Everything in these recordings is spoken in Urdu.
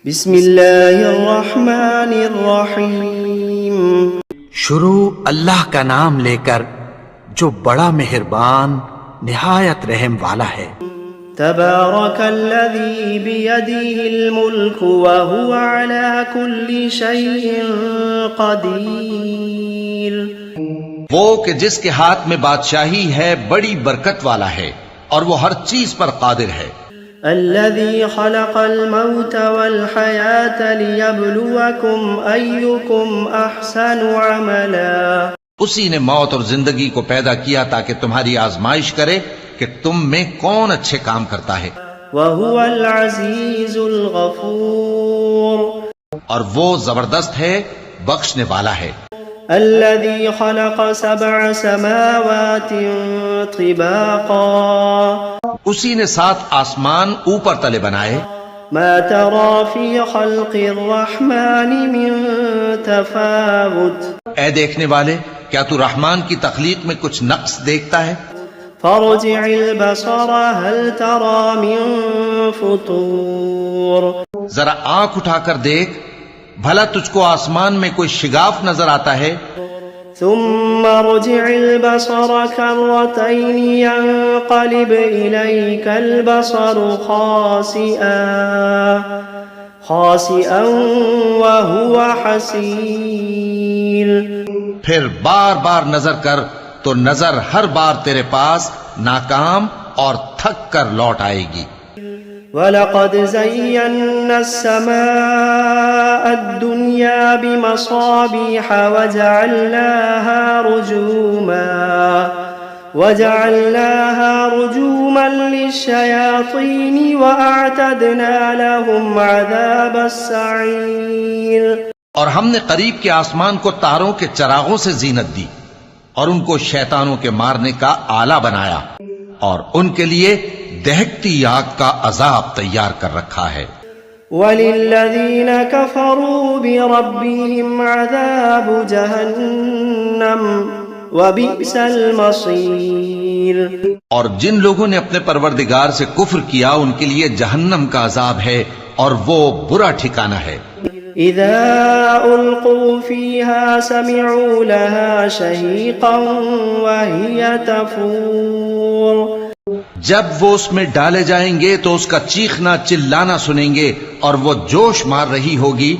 بسم اللہ الرحمن الرحیم۔ شروع اللہ کا نام لے کر جو بڑا مہربان نہایت رحم والا ہے۔ تبارک الذی بیدہ الملک وہو علی کل شیء قدیر۔ وہ کہ جس کے ہاتھ میں بادشاہی ہے بڑی برکت والا ہے اور وہ ہر چیز پر قادر ہے۔ الذي خلق الموت والحياة ليبلوكم أيكم أحسن عملا۔ اسی نے موت اور زندگی کو پیدا کیا تاکہ تمہاری آزمائش کرے کہ تم میں کون اچھے کام کرتا ہے۔ وهو العزيز الغفور۔ اور وہ زبردست ہے، بخشنے والا ہے۔ الذي خلق سبع سماوات طباقا۔ اسی نے 7 آسمان اوپر تلے بنائے۔ ما ترى في خلق الرحمن من تفاوت۔ اے دیکھنے والے، کیا تو رحمان کی تخلیق میں کچھ نقص دیکھتا ہے؟ فارجع البصر هل ترى من فطور۔ ذرا آنکھ اٹھا کر دیکھ، بھلا تجھ کو آسمان میں کوئی شگاف نظر آتا ہے؟ ثم ارجع البصر كرتين ينقلب إليك البصر خاسئا وهو حسير۔ پھر بار بار نظر کر تو نظر ہر بار تیرے پاس ناکام اور تھک کر لوٹ آئے گی۔ وَلَقَدْ زَيَّنَّا السَّمَاءَ الدُّنْيَا بِمَصَابِيحَ وَجَعَلْنَاهَا رُجُومًا لِلشَّيَاطِينِ وَأَعْتَدْنَا لَهُمْ عَذَابَ السَّعِيرِ۔ اور ہم نے قریب کے آسمان کو تاروں کے چراغوں سے زینت دی اور ان کو شیطانوں کے مارنے کا آلہ بنایا اور ان کے لیے دہکتی آگ کا عذاب تیار کر رکھا ہے۔ وَلِلَّذِينَ كَفَرُوا بِرَبِّهِمْ عَذَابُ جَهَنَّمَ وَبِئْسَ الْمَصِيرُ۔ اور جن لوگوں نے اپنے پروردگار سے کفر کیا ان کے لیے جہنم کا عذاب ہے اور وہ برا ٹھکانہ ہے۔ اذا القوا فيها سمعوا لها شهيقا وهي تفور۔ جب وہ اس میں ڈالے جائیں گے تو اس کا چیخنا چلانا سنیں گے اور وہ جوش مار رہی ہوگی۔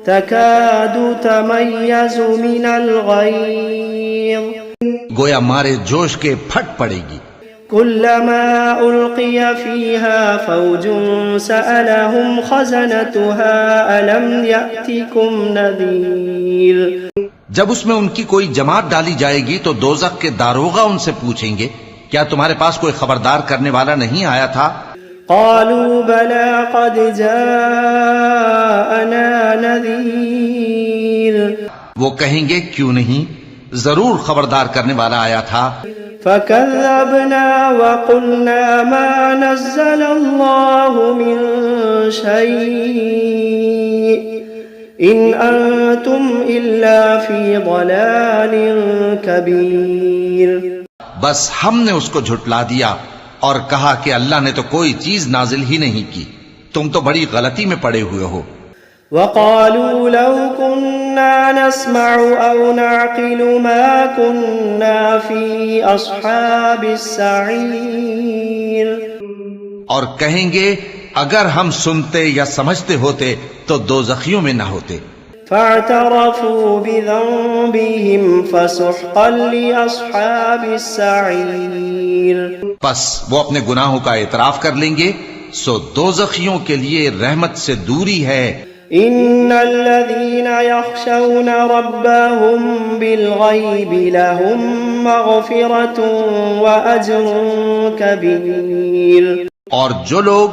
تكاد تميز من الغيظ۔ گویا مارے جوش کے پھٹ پڑے گی۔ كلما ألقي فيها فوج سألهم خزنتها ألم يأتكم نذير۔ جب اس میں ان کی کوئی جماعت ڈالی جائے گی تو دوزخ کے داروغہ ان سے پوچھیں گے کیا تمہارے پاس کوئی خبردار کرنے والا نہیں آیا تھا؟ قالوا بلى قد جاءنا نذير۔ وہ کہیں گے کیوں نہیں، ضرور خبردار کرنے والا آیا تھا۔ فكذبنا وقلنا ما نزل الله من شيء إن أنتم إلا في ضلال كبير۔ بس ہم نے اس کو جھٹلا دیا اور کہا کہ اللہ نے تو کوئی چیز نازل ہی نہیں کی، تم تو بڑی غلطی میں پڑے ہوئے ہو۔ وقالوا لو كنا نسمع أو نعقل ما كنا في أصحاب السعير۔ اور کہیں گے اگر ہم سنتے یا سمجھتے ہوتے تو دوزخیوں میں نہ ہوتے۔ فاعترفوا بذنبهم فسحقا لأصحاب السعير۔ بس وہ اپنے گناہوں کا اعتراف کر لیں گے، سو دوزخیوں کے لیے رحمت سے دوری ہے۔ ان الذين يخشون ربهم بالغيب لهم مغفرة واجر كبير۔ اور جو لوگ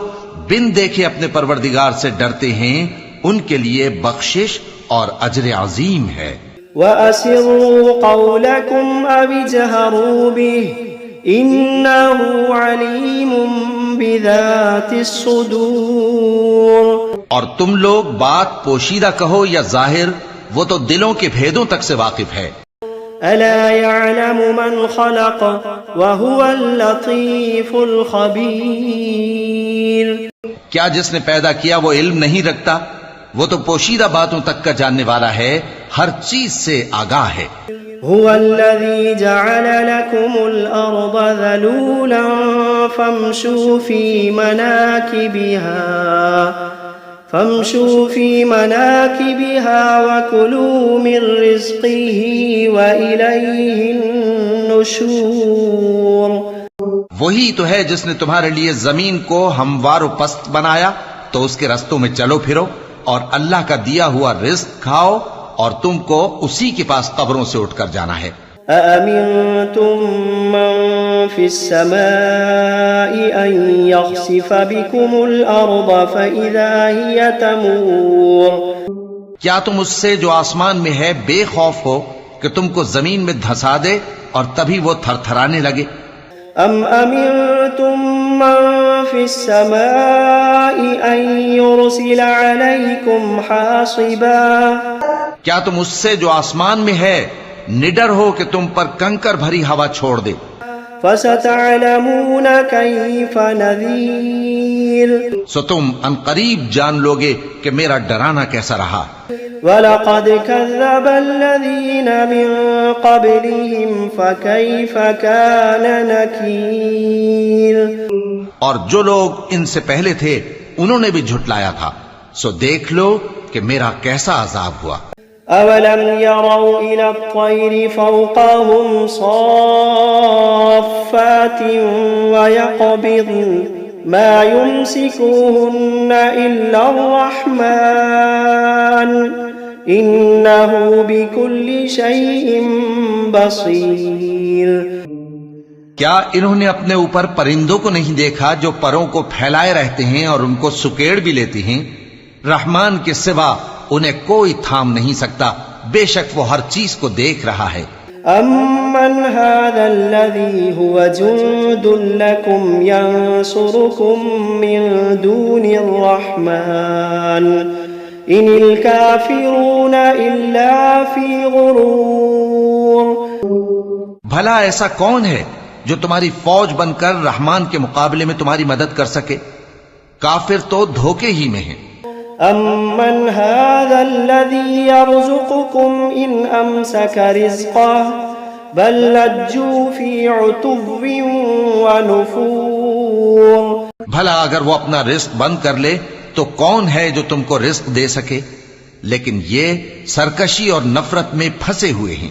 بن دیکھے اپنے پروردگار سے ڈرتے ہیں ان کے لیے بخشش اور اجر عظیم ہے۔ وَأَسِرُّوا قَوْلَكُمْ أَوِ اجْهَرُوا بِهِ إِنَّهُ عَلِيمٌ بِذَاتِ الصُّدُورِ۔ اور تم لوگ بات پوشیدہ کہو یا ظاہر، وہ تو دلوں کے بھیدوں تک سے واقف ہے۔ أَلَا يَعْلَمُ مَنْ خَلَقَ وَهُوَ اللَّطِيفُ الْخَبِيرُ۔ کیا جس نے پیدا کیا وہ علم نہیں رکھتا وہ تو پوشیدہ باتوں تک کا جاننے والا ہے، ہر چیز سے آگاہ ہے۔ هو الذي جعل لكم الأرض ذلولا فامشوا في مناكبها وكلوا من رزقه وإليه النشور۔ وہی تو ہے جس نے تمہارے لیے زمین کو ہموار و پست بنایا، تو اس کے رستوں میں چلو پھرو اور اللہ کا دیا ہوا رزق کھاؤ، اور تم کو اسی کے پاس قبروں سے اٹھ کر جانا ہے۔ أأمنتم من في السماء أن يخسف بكم الأرض فإذا هي تمور۔ کیا تم اس سے جو آسمان میں ہے بے خوف ہو کہ تم کو زمین میں دھسا دے اور تبھی وہ تھر تھرانے لگے؟ أم أمنتم من في السماء أن يرسل عليكم حاصبا۔ کیا تم اس سے جو آسمان میں ہے نڈر ہو کہ تم پر کنکر بھری ہوا چھوڑ دے؟ فستعلمون كيف نذير۔ سو تم ان قریب جان لوگے کہ میرا ڈرانا کیسا رہا۔ وَلَقَدْ كَذَّبَ الَّذِينَ مِن قَبْلِهِمْ فَكَيْفَ كَانَ نَكِيرٌ۔ اور جو لوگ ان سے پہلے تھے انہوں نے بھی جھٹلایا تھا، سو دیکھ لو کہ میرا کیسا عذاب ہوا۔ أَوَلَمْ يَرَوْا إِلَى الطَّيْرِ فَوْقَهُمْ صَافَّاتٍ وَيَقْبِضْنَ مَا يُمْسِكُهُنَّ إِلَّا الرَّحْمَنُ إِنَّهُ بِكُلِّ شَيْءٍ بَصِيرٌ۔ کیا انہوں نے اپنے اوپر پرندوں کو نہیں دیکھا جو پروں کو پھیلائے رہتے ہیں اور ان کو سکیڑ بھی لیتی ہیں؟ رحمان کے سوا انہیں کوئی تھام نہیں سکتا، بے شک وہ ہر چیز کو دیکھ رہا ہے۔ أَمَّنْ هَذَا الَّذِي هُوَ جُندٌ لَكُمْ يَنْصُرُكُمْ مِنْ دُونِ الرَّحْمَنِ إِنِ الْكَافِرُونَ إِلَّا فِي غُرُورٍ۔ بھلا ایسا کون ہے جو تمہاری فوج بن کر رحمان کے مقابلے میں تمہاری مدد کر سکے؟ کافر تو دھوکے ہی میں ہیں۔ أَمَّنْ هَذَا الَّذِي يَرْزُقُكُمْ إِنْ أَمْسَكَ رِزْقَهُ بَلْ لَجُّوا فِي عُتُوٍّ وَنُفُورٍ۔ بھلا اگر وہ اپنا رزق بند کر لے تو کون ہے جو تم کو رزق دے سکے؟ لیکن یہ سرکشی اور نفرت میں پھنسے ہوئے ہیں۔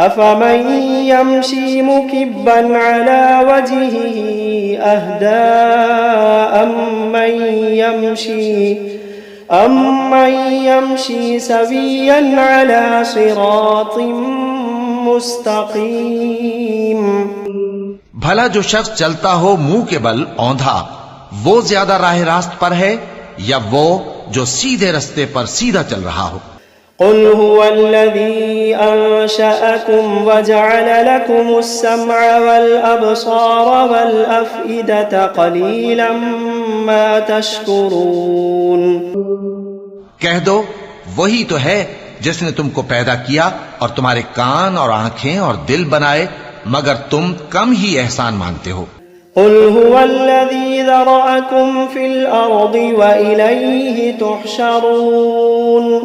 أَفَمَن يَمْشِي مُكِبًّا عَلَى وَجْهِهِ أَهْدَىٰ أَمَّن يَمْشِي سَوِيًّا عَلَى صِرَاطٍ مُسْتَقِيمٍ۔ بھلا جو شخص چلتا ہو منہ کے بل اوندھا، وہ زیادہ راہ راست پر ہے یا وہ جو سیدھے رستے پر سیدھا چل رہا ہو؟ قل هو الذي أنشأكم وجعل لكم السمع والأبصار والأفئدة قليلا ما تشكرون۔ کہہ دو وہی تو ہے جس نے تم کو پیدا کیا اور تمہارے کان اور آنکھیں اور دل بنائے، مگر تم کم ہی احسان مانتے ہو۔ قل هو الذي ذرأكم في الأرض وإليه تحشرون۔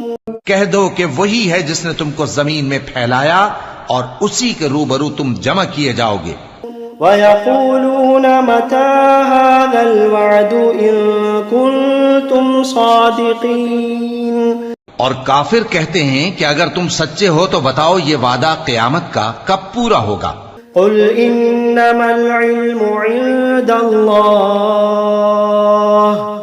کہہ دو کہ وہی ہے جس نے تم کو زمین میں پھیلایا اور اسی کے روبرو تم جمع کیے جاؤ گے۔ وَيَقُولُونَ مَتَى هَذَا الْوَعْدُ إِن كُنتُمْ صَادِقِينَ۔ اور کافر کہتے ہیں کہ اگر تم سچے ہو تو بتاؤ یہ وعدہ قیامت کا کب پورا ہوگا؟ قُلْ إِنَّمَا الْعِلْمُ عِندَ اللَّهِ۔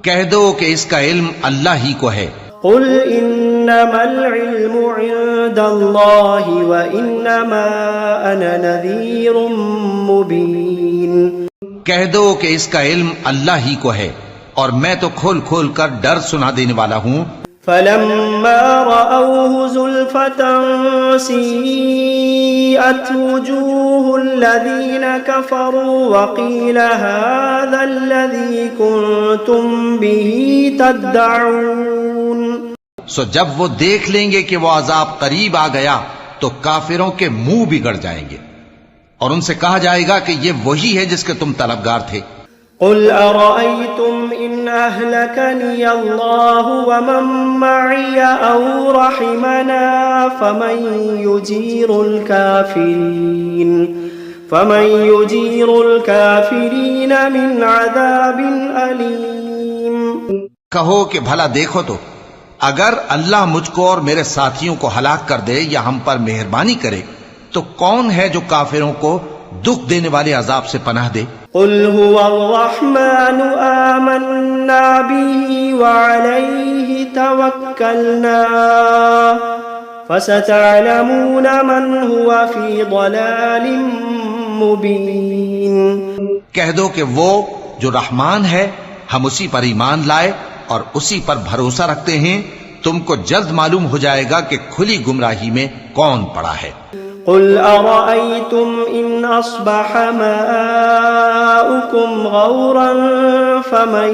کہہ دو کہ اس کا علم اللہ ہی کو ہے۔ قُلْ إِنَّمَا الْعِلْمُ عِندَ اللَّهِ وَإِنَّمَا أَنَا نَذِيرٌ مُبِينٌ۔ کہہ دو کہ اس کا علم اللہ ہی کو ہے اور میں تو کھول کھول کر ڈر سنا دینے والا ہوں۔ فَلَمَّا رَأَوْهُ زُلْفَةً سِيئَتْ وُجُوهُ الَّذِينَ كَفَرُوا وَقِيلَ هَذَا الَّذِي كُنتُمْ بِهِ تَدَّعُونَ۔ سو جب وہ دیکھ لیں گے کہ وہ عذاب قریب آ گیا تو کافروں کے منہ بگڑ جائیں گے اور ان سے کہا جائے گا کہ یہ وہی ہے جس کے تم طلبگار تھے۔ قل أرأيتم إن أهلكني الله ومن معي أو رحمنا فمن يجير الكافرين من عذاب أليم. کہو کہ بھلا دیکھو تو اگر اللہ مجھ کو اور میرے ساتھیوں کو ہلاک کر دے یا ہم پر مہربانی کرے تو کون ہے جو کافروں کو دکھ دینے والے عذاب سے پناہ دے؟ قل هو الرحمن آمنا به وعليه توكلنا فستعلمون من هو في ضلال مبين. کہہ دو کہ وہ جو رحمان ہے ہم اسی پر ایمان لائے اور اسی پر بھروسہ رکھتے ہیں، تم کو جلد معلوم ہو جائے گا کہ کھلی گمراہی میں کون پڑا ہے. قل أرأيتم إن أصبح ماؤكم غورا فمن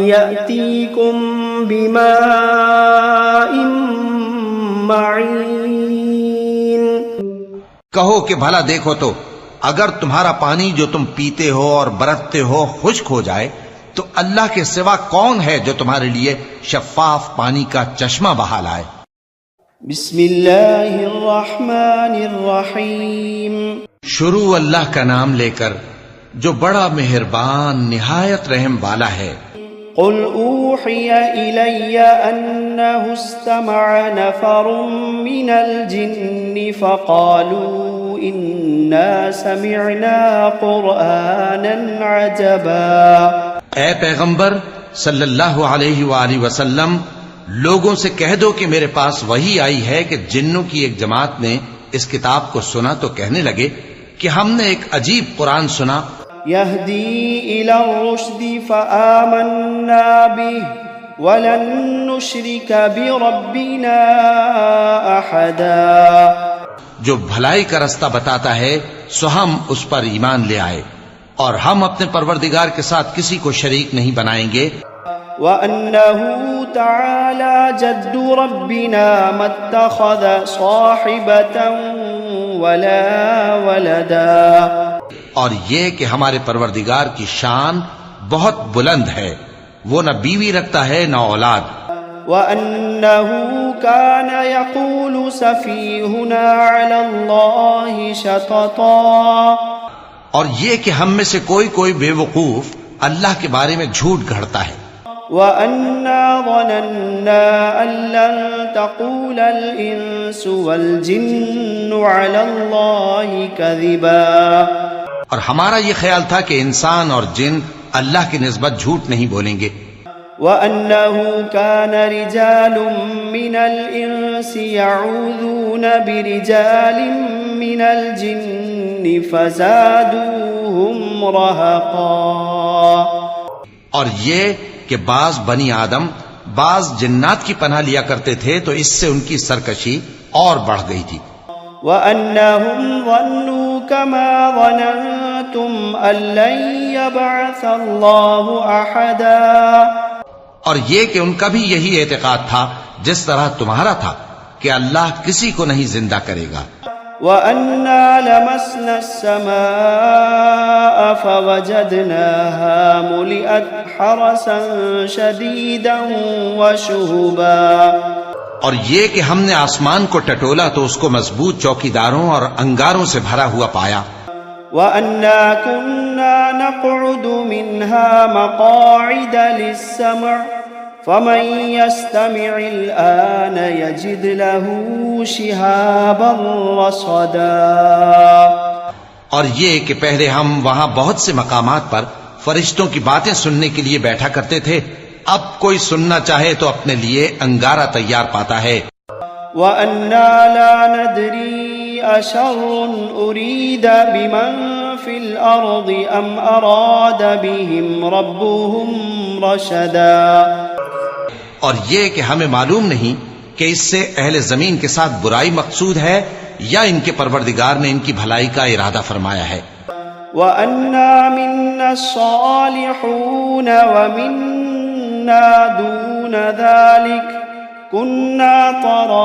يأتيكم بماء معين. کہو کہ بھلا دیکھو تو اگر تمہارا پانی جو تم پیتے ہو اور برتتے ہو خشک ہو جائے تو اللہ کے سوا کون ہے جو تمہارے لیے شفاف پانی کا چشمہ بہا لائے. بسم اللہ الرحمن الرحیم. شروع اللہ کا نام لے کر جو بڑا مہربان نہایت رحم والا ہے. قل اوحی الی انہ استمع نفر من الجن فقالوا انا سمعنا قرآنا عجبا. اے پیغمبر صلی اللہ علیہ وآلہ وسلم، لوگوں سے کہہ دو کہ میرے پاس وحی آئی ہے کہ جنوں کی ایک جماعت نے اس کتاب کو سنا تو کہنے لگے کہ ہم نے ایک عجیب قرآن سنا. یہدی الی الرشد فآمنا به ولن نشرک بربنا احدا. جو بھلائی کا رستہ بتاتا ہے سو ہم اس پر ایمان لے آئے اور ہم اپنے پروردگار کے ساتھ کسی کو شریک نہیں بنائیں گے. وَأَنَّهُ تَعَالَى جَدُّ رَبِّنَا مَا اتَّخَذَ صَاحِبَةً وَلَا وَلَدًا. اور یہ کہ ہمارے پروردگار کی شان بہت بلند ہے، وہ نہ بیوی رکھتا ہے نہ اولاد. وَأَنَّهُ كَانَ يَقُولُ سَفِيهُنَا عَلَى اللَّهِ شَطَطًا. اور یہ کہ ہم میں سے کوئی بے وقوف اللہ کے بارے میں جھوٹ گھڑتا ہے. وَأَنَّا ظَنَنَّا أَن لَّن تَقُولَ الْإِنسُ وَالْجِنُّ عَلَى اللَّهِ كَذِبًا. اور ہمارا یہ خیال تھا کہ انسان اور جن اللہ کی نسبت جھوٹ نہیں بولیں گے. وَأَنَّهُ كَانَ رِجَالٌ مِّنَ الْإِنسِ يَعُوذُونَ بِرِجَالٍ مِّنَ الْجِنِّ فَزَادُوهُمْ رَهَقًا. اور یہ کہ بعض بنی آدم بعض جنات کی پناہ لیا کرتے تھے تو اس سے ان کی سرکشی اور بڑھ گئی تھی. وَأَنَّهُمْ ظَنُّوا كَمَا ظَنَنتُمْ أَن لَّن يَبْعَثَ اللَّهُ أَحَدًا. اور یہ کہ ان کا بھی یہی اعتقاد تھا جس طرح تمہارا تھا کہ اللہ کسی کو نہیں زندہ کرے گا. وَأَنَّا لَمَسْنَا السَّمَاءَ فَوَجَدْنَاهَا مُلِئَتْ حَرَسًا شَدِيدًا وَشُهُبًا. اور یہ کہ ہم نے آسمان کو ٹٹولا تو اس کو مضبوط چوکیداروں اور انگاروں سے بھرا ہوا پایا. وَأَنَّا كُنَّا نَقْعُدُ مِنْهَا مَقَاعِدَ لِلسَّمْعِ فَمَن يَسْتَمِعِ الْآنَ يَجِدْ لَهُ شِهَابًا رَّصَدًا. اور یہ کہ پہلے ہم وہاں بہت سے مقامات پر فرشتوں کی باتیں سننے کے لیے بیٹھا کرتے تھے، اب کوئی سننا چاہے تو اپنے لیے انگارہ تیار پاتا ہے. وَأَنَّا لَا نَدْرِي أَشَرٌ أُرِيدَ بِمَن فِي الْأَرْضِ أَمْ أَرَادَ بِهِمْ رَبُّهُمْ رَشَدًا. اور یہ کہ ہمیں معلوم نہیں کہ اس سے اہل زمین کے ساتھ برائی مقصود ہے یا ان کے پروردگار نے ان کی بھلائی کا ارادہ فرمایا ہے. وَأَنَّا مِنَّا الصَّالِحُونَ وَمِنَّا دُونَ ذَلِكَ كُنَّا طَرَائِقَ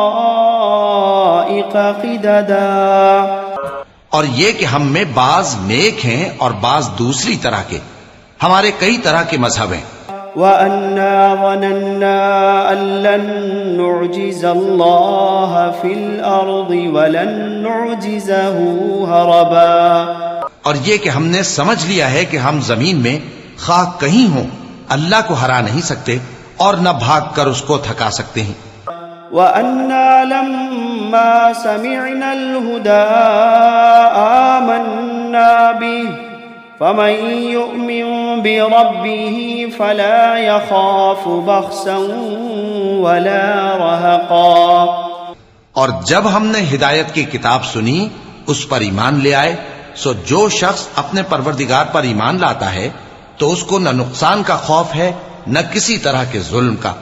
قِدَدًا. اور یہ کہ ہم میں بعض نیک ہیں اور بعض دوسری طرح کے. ہمارے کئی طرح کے مذہب ہیں. وَأَنَّا ظَنَنَّا أَن لَّن نُّعْجِزَ اللَّهَ فِي الْأَرْضِ وَلَن نُّعْجِزَهُ هَرَبًا. اور یہ کہ ہم نے سمجھ لیا ہے کہ ہم زمین میں خواہ کہیں ہوں اللہ کو ہرا نہیں سکتے اور نہ بھاگ کر اس کو تھکا سکتے ہیں. وَأَنَّا لَمَّا سَمِعْنَا الْهُدَىٰ آمَنَّا بِهِ فَمَن يُؤْمِن بِرَبِّهِ فَلَا يَخَافُ بَخْسًا وَلَا رَهَقًا. اور جب ہم نے ہدایت کی کتاب سنی اس پر ایمان لے آئے، سو جو شخص اپنے پروردگار پر ایمان لاتا ہے تو اس کو نہ نقصان کا خوف ہے نہ کسی طرح کے ظلم کا.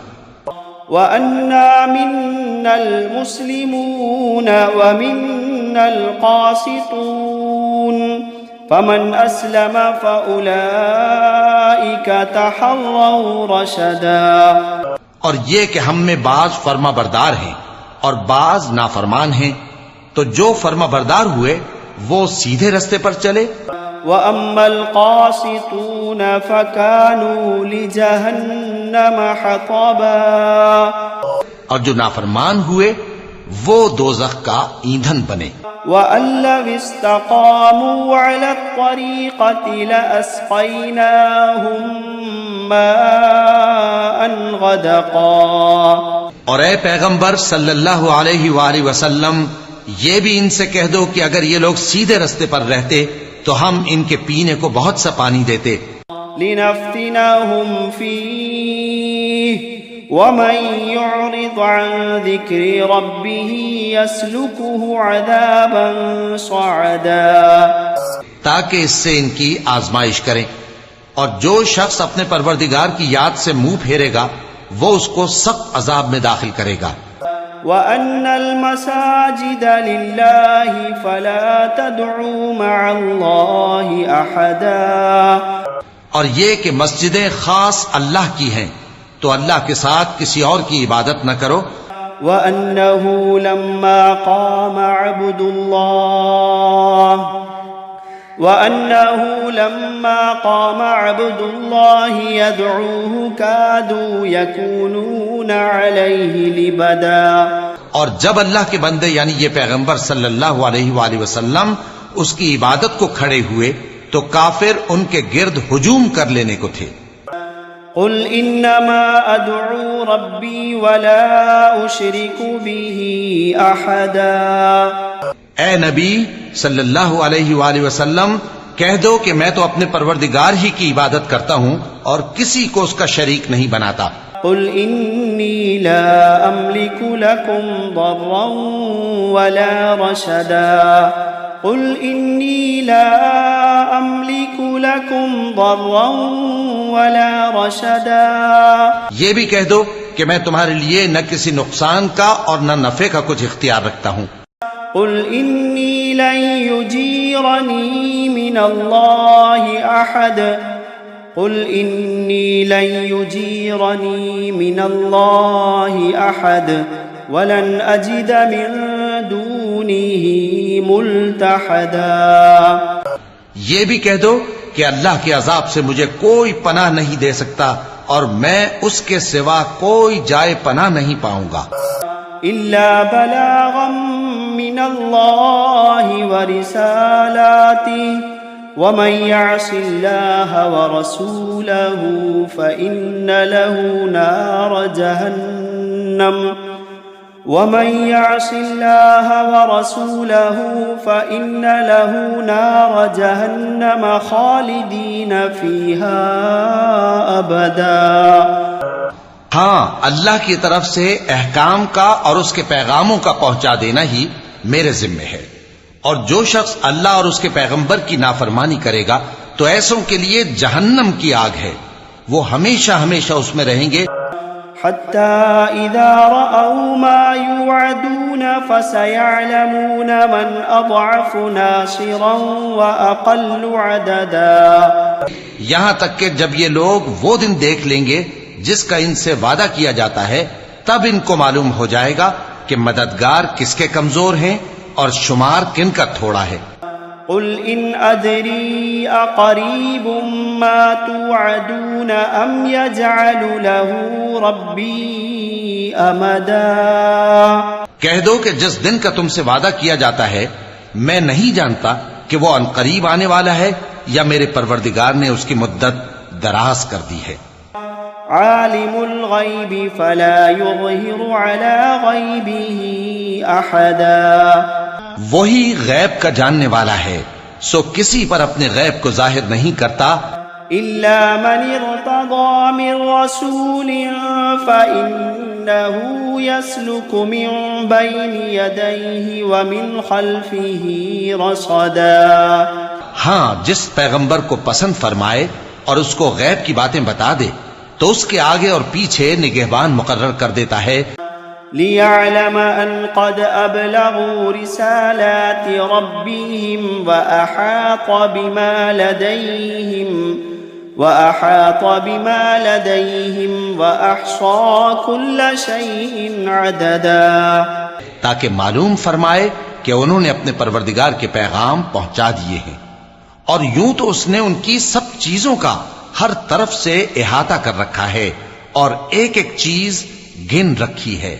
وَأَنَّا مِنَّا الْمُسْلِمُونَ وَمِنَّا الْقَاسِطُونَ فَمَنْ أَسْلَمَ فَأُولَئِكَ تَحَرَّوْا رَشَدًا. اور یہ کہ ہم میں بعض فرما بردار ہیں اور بعض نافرمان ہیں، تو جو فرما بردار ہوئے وہ سیدھے رستے پر چلے. وَأَمَّا الْقَاسِطُونَ فَكَانُوا لِجَهَنَّمَ حَطَبًا. اور جو نافرمان ہوئے وہ دوزخ کا ایندھن بنے. وَأَن لَّوِ اسْتَقَامُوا عَلَى الطَّرِيقَةِ لَأَسْقَيْنَاهُم مَّاءً غَدَقًا. اور اے پیغمبر صلی اللہ علیہ وآلہ وسلم، یہ بھی ان سے کہہ دو کہ اگر یہ لوگ سیدھے رستے پر رہتے تو ہم ان کے پینے کو بہت سا پانی دیتے. لِنَفْتِنَهُمْ فِيهِ وَمَن يُعْرِضْ عَن ذِكْرِ رَبِّهِ يَسْلُكْهُ عَذَابًا صَعَدًا. تاکہ اس سے ان کی آزمائش کریں، اور جو شخص اپنے پروردگار کی یاد سے منہ پھیرے گا وہ اس کو سخت عذاب میں داخل کرے گا. وَأَنَّ الْمَسَاجِدَ لِلَّهِ فَلَا تَدْعُوا مَعَ اللَّهِ أَحَدًا. اور یہ کہ مسجدیں خاص اللہ کی ہیں تو اللہ کے ساتھ کسی اور کی عبادت نہ کرو. وَأَنَّهُ لَمَّا قَامَ عَبْدُ اللَّهِ يَدْعُوهُ كَادُوا يَكُونُونَ عَلَيْهِ لِبَدًا. اور جب اللہ کے بندے یعنی یہ پیغمبر صلی اللہ علیہ وآلہ وسلم اس کی عبادت کو کھڑے ہوئے تو کافر ان کے گرد ہجوم کر لینے کو تھے. قُلْ إِنَّمَا أَدْعُو رَبِّي وَلَا أُشْرِكُ بِهِ أَحَدًا. اے نبی صلی اللہ علیہ وآلہ وسلم، کہہ دو کہ میں تو اپنے پروردگار ہی کی عبادت کرتا ہوں اور کسی کو اس کا شریک نہیں بناتا. قُلْ إِنِّي لَا أَمْلِكُ لَكُمْ ضَرًّا وَلَا رَشَدًا. قُلْ إِنِّي لَا أَمْلِكُ لَكُمْ ضَرًّا وَلَا رَشَدًا. یہ بھی کہہ دو کہ میں تمہارے لیے نہ کسی نقصان کا اور نہ نفع کا کچھ اختیار رکھتا ہوں. قُلْ إِنِّي لَن يُجِيرَنِي مِنَ اللَّهِ أَحَدٌ. قُلْ إِنِّي لَن يُجِيرَنِي مِنَ اللَّهِ أَحَدٌ وَلَنْ أَجِدَ مِن دُونِهِ مُلْتَحَدًا. یہ بھی کہہ دو کہ اللہ کے عذاب سے مجھے کوئی پناہ نہیں دے سکتا اور میں اس کے سوا کوئی جائے پناہ نہیں پاؤں گا. إِلَّا بَلَاغًا مِّنَ اللَّهِ وَرِسَالَاتِهِ وَمَن يَعْصِ اللَّهَ وَرَسُولَهُ فَإِنَّ لَهُ نَارَ جَهَنَّمَ وَمَن يَعْصِ اللَّهَ وَرَسُولَهُ فَإِنَّ لَهُ نَارَ جَهَنَّمَ خَالِدِينَ فِيهَا أَبَدًا. ہاں، اللہ کی طرف سے احکام کا اور اس کے پیغاموں کا پہنچا دینا ہی میرے ذمے ہے، اور جو شخص اللہ اور اس کے پیغمبر کی نافرمانی کرے گا تو ایسوں کے لیے جہنم کی آگ ہے، وہ ہمیشہ ہمیشہ اس میں رہیں گے. حتى إذا رأوا ما يوعدون فسيعلمون من أضعف ناصرا وأقل عددا. یہاں تک کہ جب یہ لوگ وہ دن دیکھ لیں گے جس کا ان سے وعدہ کیا جاتا ہے، تب ان کو معلوم ہو جائے گا کہ مددگار کس کے کمزور ہیں اور شمار کن کا تھوڑا ہے. قل إن أدري أقريب ما توعدون أم يجعل له ربي أمدا کہہ دو کہ جس دن کا تم سے وعدہ کیا جاتا ہے میں نہیں جانتا کہ وہ عنقریب آنے والا ہے یا میرے پروردگار نے اس کی مدت دراز کر دی ہے. عالم الغیب فلا يظہر على غیبه احدا وہی غیب کا جاننے والا ہے سو کسی پر اپنے غیب کو ظاہر نہیں کرتا الا من ارتضى من رسول فإنه يسلك من بين يديه ومن خلفه رصدا. ہاں جس پیغمبر کو پسند فرمائے اور اس کو غیب کی باتیں بتا دے تو اس کے آگے اور پیچھے نگہبان مقرر کر دیتا ہے. ليعلم أن قد أبلغوا رسالات ربهم وأحاط بما لديهم وأحصى كل شيء عددا. تاکہ معلوم فرمائے کہ انہوں نے اپنے پروردگار کے پیغام پہنچا دیے ہیں اور یوں تو اس نے ان کی سب چیزوں کا ہر طرف سے احاطہ کر رکھا ہے اور ایک ایک چیز گن رکھی ہے.